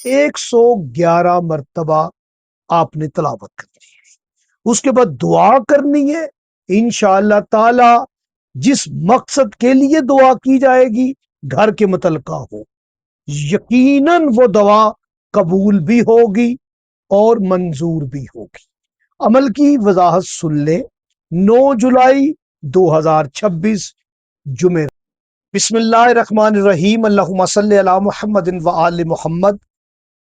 111 مرتبہ آپ نے تلاوت کرنی ہے۔ اس کے بعد دعا کرنی ہے، انشاءاللہ تعالی جس مقصد کے لیے دعا کی جائے گی گھر کے متعلقہ ہو، یقیناً وہ دعا قبول بھی ہوگی اور منظور بھی ہوگی۔ عمل کی وضاحت سن لیں۔ 9 جولائی 2026 جمعہ۔ بسم اللہ الرحمن الرحیم، اللہم صلی علی محمد و آل محمد۔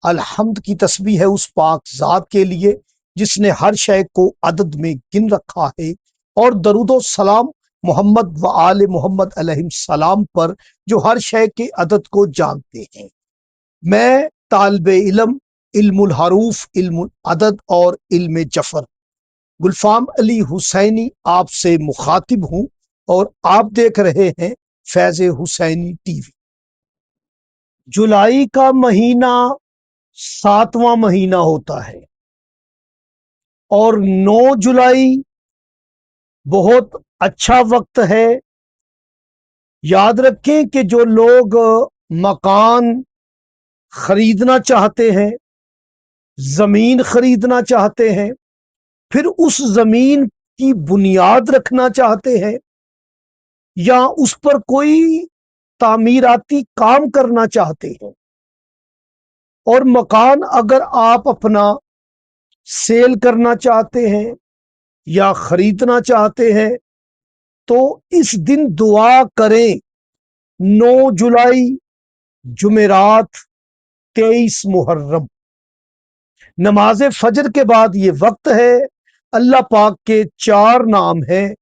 الحمد کی تسبیح ہے اس پاک ذات کے لیے جس نے ہر شے کو عدد میں گن رکھا ہے، اور درود و سلام محمد و آل محمد علیہ السلام پر جو ہر شے کے عدد کو جانتے ہیں۔ میں طالب علم، علم الحروف، علم العدد اور علم جفر گلفام علی حسینی آپ سے مخاطب ہوں، اور آپ دیکھ رہے ہیں فیض حسینی ٹی وی۔ جولائی کا مہینہ 7واں مہینہ ہوتا ہے، اور 9 جولائی بہت اچھا وقت ہے۔ یاد رکھیں کہ جو لوگ مکان خریدنا چاہتے ہیں، زمین خریدنا چاہتے ہیں، پھر اس زمین کی بنیاد رکھنا چاہتے ہیں، یا اس پر کوئی تعمیراتی کام کرنا چاہتے ہیں، اور مکان اگر آپ اپنا سیل کرنا چاہتے ہیں یا خریدنا چاہتے ہیں تو اس دن دعا کریں۔ 9 جولائی جمعرات 23 محرم، نماز فجر کے بعد یہ وقت ہے۔ اللہ پاک کے 4 نام ہیں،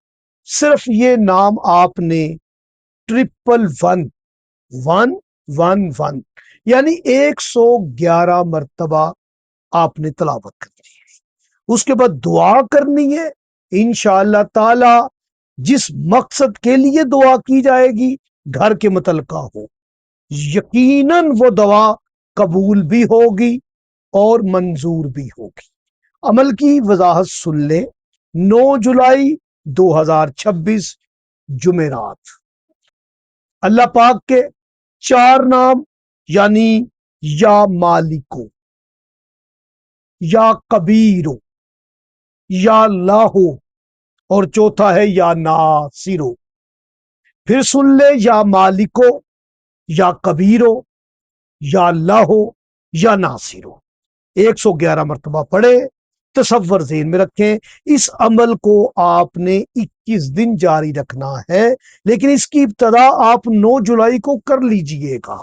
صرف یہ نام آپ نے 111 یعنی 111 مرتبہ آپ نے تلاوت کرنی ہے۔ اس کے بعد دعا کرنی ہے، انشاءاللہ تعالی جس مقصد کے لیے دعا کی جائے گی گھر کے متعلقہ ہو، یقیناً وہ دعا قبول بھی ہوگی اور منظور بھی ہوگی۔ عمل کی وضاحت سن لیں۔ 9 جولائی 2026 جمعرات، اللہ پاک کے 4 نام یعنی یا مالکو، یا کبیرو، یا لاہو، اور چوتھا ہے یا ناصرو۔ پھر سن لے، یا مالکو، یا کبیرو، یا لاہو، یا ناصرو، 111 مرتبہ پڑھے۔ تصور ذہن میں رکھیں، اس عمل کو آپ نے 21 دن جاری رکھنا ہے، لیکن اس کی ابتدا آپ 9 جولائی کو کر لیجئے گا۔